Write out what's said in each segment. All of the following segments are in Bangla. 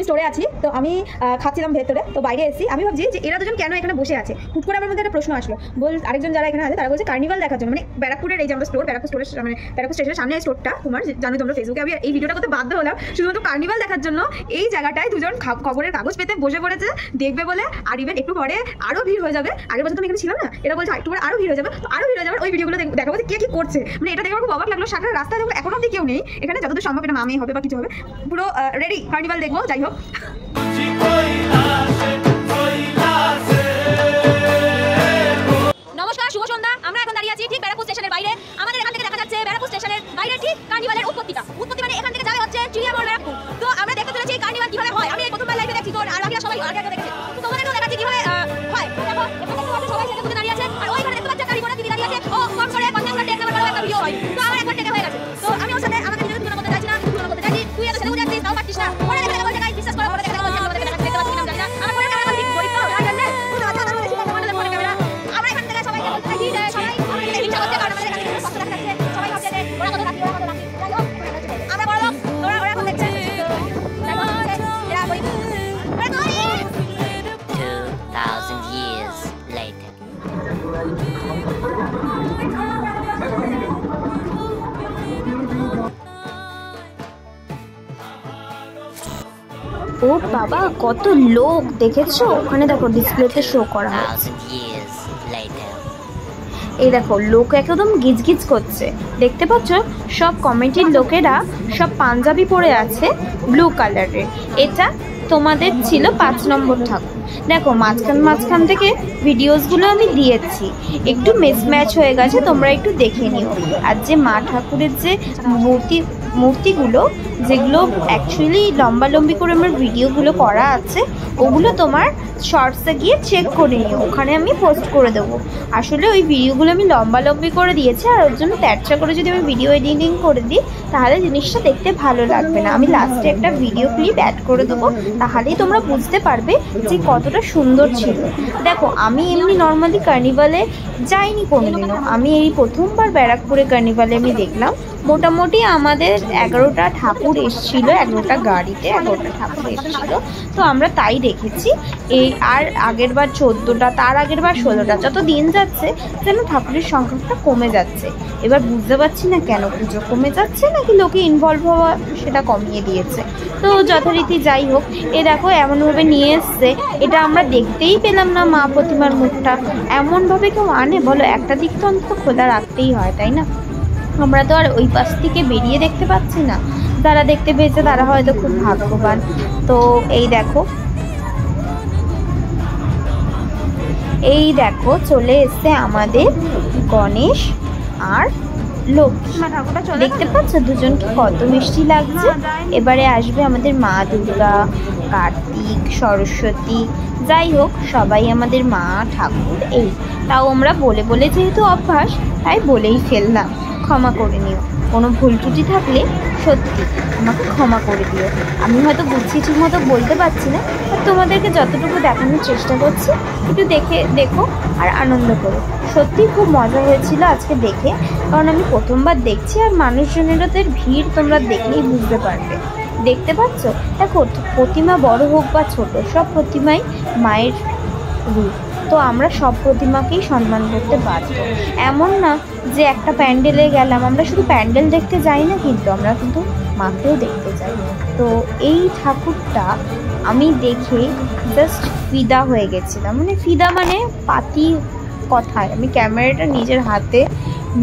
স্টোরে আছি, তো আমি খাচ্ছিলাম ভেতরে, তো বাইরে এসেছি। আমি ভাবছি যে এরা দুজন কেন এখানে বসে আছে। হুট করে আমার মধ্যে একটা প্রশ্ন আসলো, আরেকজন যারা এখানে আছে তারা বলছে কার্নিভাল দেখার জন্য। মানে ব্যারাকপুরের এই যে আমরা স্টোর, ব্যারাকপুর স্টেশনের সামনে এই স্টোরটা, তোমার জানো তোমরা ফেসবুকে আমি এই ভিডিওটা করতে বাধ্য হলাম শুধুমাত্র কার্নিভাল দেখার জন্য। এই জায়গাটায় দুজন খবরের কাগজ পেতে বসে পড়েছে দেখবে বলে। আর ইভেন একটু পরে আরো ভিড় হয়ে যাবে। আগের বছর তুমি এখানে ছিলাম না, এরা বলছে একটু পরে আরো ভিড় হয়ে যাবে, তো আরো ভিড় হয়ে যাবে। ওই ভিডিওগুলো দেখাবো কে কি করছে। মানে এটা দেখে আমার খুব অবাক লাগলো। সারা রাস্তায় দেখো এখন অব্দি কেউ নেই এখানে, যতদূর সম্ভব এটা মামেই হবে বা কিছু হবে। পুরো রেডি কার্নিভাল দেখবো। যাই হোক, নমস্কার, শুভ সন্ধ্যা। আমরা এখন দাঁড়িয়ে আছি ঠিক ব্যারাকপুর স্টেশনের বাইরে। আমাদের এখান থেকে দেখা যাচ্ছে ব্যারাকপুর স্টেশনের বাইরে ঠিক কার্নিভালের উৎপত্তি মানে এখান থেকে যাবে হচ্ছে চিড়িয়ামল ব্যারাকপুর। তো আমরা দেখতে চলেছি এই কার্নিভাল কিভাবে হয়। আমি এই প্রথমবার লাইভে দেখছি, তো আর আগে সবাই আগে দেখেছি, তো তোমাদেরকেও দেখাচ্ছি কিভাবে হয়। দেখো এখানে সবাই সেটা দাঁড়িয়ে আছে, আর ওইখানে দেখতে পাচ্ছেন কারিগরা দিদি দাঁড়িয়ে আছে। ও কম করে 50 টেক নাম্বার একটা ভিডিও হয়, তো আমার একবার টেকে হয়ে গেছে। তো আমি ওর সাথে আমাদের ভিডিও তুলনা করতে চাইছি না, তুলনা করতে চাইছি। তুই এত সেগুলো যাচ্ছিস, তাও পারছিস না। পরে দেখা বলছে গাইস বিশ্বাস করো, পরে দেখা বলছে আমাদের দেখতে পাচ্ছি না, জানি না। আমার পরে ক্যামেরা ঠিক গরিব তো তাই জানেন, তো আচ্ছা আমার বেশি আমাদের পরে ক্যামেরা। আমরা এখান থেকে সবাইকে বলতে চাইছি যে সবাই আমাদের ইচ্ছা করতে, কারণ আমাদের এখানে কষ্ট দেখা যাচ্ছে। সবাই ভাবছে যে ওরা কত রাখি, ওরা কত রাখি। যাই হোক, আমরা বড় লোক, ওরা এখন দেখছে দেখো এরা গরিব, ওরা গরিব। 2000 years later. ও বাবা, কত লোক দেখেছো ওখানে, দেখো ডিসপ্লেতে শো করা হয়। 1000 years later. এই দেখো লোক একদম গিজগিজ করছে, দেখতে পাচ্ছ? সব কমিটির লোকেরা সব পাঞ্জাবি পরে আছে ব্লু কালারের। এটা তোমাদের ছিল 5 নম্বর ঠাকুর। দেখো মাঝখান থেকে ভিডিওসগুলো আমি দিয়েছি, একটু মিসম্যাচ হয়ে গেছে, তোমরা একটু দেখে নিও। আর যে মা ঠাকুরের যে মূর্তিগুলো, যেগুলো অ্যাকচুয়ালি লম্বালম্বি করে আমার ভিডিওগুলো করা আছে, ওগুলো তোমার শর্টসে গিয়ে চেক করে নিও, ওখানে আমি পোস্ট করে দেবো। আসলে ওই ভিডিওগুলো আমি লম্বালম্বি করে দিয়েছি, আর ওর জন্য তেরচা করে যদি আমি ভিডিও এডিটিং করে দিই তাহলে জিনিসটা দেখতে ভালো লাগবে না। আমি লাস্টে একটা ভিডিও ক্লিপ অ্যাড করে দেবো, তাহলেই তোমরা বুঝতে পারবে যে কতটা সুন্দর ছিল। দেখো আমি এমনি নর্মালি কার্নিভালে যাইনি কোনোদিনও, আমি এই প্রথমবার ব্যারাকপুরে কার্নিভালে আমি দেখলাম। মোটামুটি আমাদের 11টা ঠাকুর এসেছিলো, 11টা গাড়িতে 11টা ঠাকুর এসেছিলো, তো আমরা তাই দেখেছি। এই আর আগের বার 14টা, তার আগের বার 16টা। যত দিন যাচ্ছে যেন ঠাকুরের সংখ্যাটা কমে যাচ্ছে। এবার বুঝতে পারছি না কেন পুজো কমে যাচ্ছে, নাকি লোকে ইনভলভ হওয়া সেটা কমিয়ে দিয়েছে। তো যথারীতি যাই হোক, এ দেখো এমনভাবে নিয়ে এসছে, এটা আমরা দেখতেই পেলাম না মা প্রতিমার মুখটা। এমনভাবে কেউ আনে বলো? একটা দিক তো অন্তত খোলা রাখতেই হয়, তাই না? আমরা তো আর ওই পাশ থেকে বেরিয়ে দেখতে পাচ্ছি না। যারা দেখতে পেয়েছে তারা হয়তো খুব ভাগ্যবান। তো এই দেখো চলে এসছে আমাদের গণেশ আর লক্ষ্মী, দেখতে পাচ্ছ দুজনকে কত মিষ্টি লাগছে। এবারে আসবে আমাদের মা দুর্গা, কার্তিক, সরস্বতী। যাই হোক, সবাই আমাদের মা ঠাকুর। এই তাও আমরা বলে বলে যেহেতু অভ্যাস, তাই বলেই ফেললাম, ক্ষমা করে নিও। কোনো ভুল ত্রুটি থাকলে সত্যি আমাকে ক্ষমা করে দিও। আমি হয়তো বুঝছি ঠিক মতো বলতে পারছি না, আর তোমাদেরকে যতটুকু দেখানোর চেষ্টা করছি, একটু দেখো আর আনন্দ করো। সত্যি খুব মজা হয়েছিল আজকে দেখে, কারণ আমি প্রথমবার দেখছি, আর মানুষজনেরদের ভিড় তোমরা দেখলেই বুঝতে পারবে। দেখতে পাচ্ছ? দেখো প্রতিমা বড় হোক বা ছোট, সব প্রতিমাই মায়ের রূপ। তো আমরা সব প্রতিমাকেই সম্মান করতে বাধ্য। এমন না যে একটা প্যান্ডেলে গেলাম, আমরা শুধু প্যান্ডেল দেখতে যাই না, কিন্তু আমরা কিন্তু মাকেও দেখতে যাই। তো এই ঠাকুরটা আমি দেখে জাস্ট ফিদা হয়ে গেছিলাম। মানে ফিদা মানে পাতি কথায়। আমি ক্যামেরাটা নিজের হাতে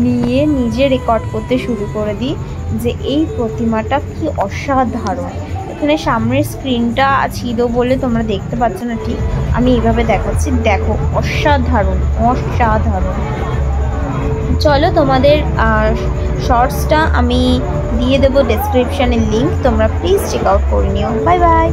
নিয়ে নিজে রেকর্ড করতে শুরু করে দিই যে এই প্রতিমাটা কি অসাধারণ। এখানে সামনের স্ক্রিনটা ছিল বলে তোমরা দেখতে পাচ্ছ না ঠিক, আমি এইভাবে দেখাচ্ছি। দেখো অসাধারণ অসাধারণ। চলো তোমাদের শর্টসটা আমি দিয়ে দেবো ডেসক্রিপশানের লিঙ্ক, তোমরা প্লিজ চেক আউট করে নিও। Bye bye.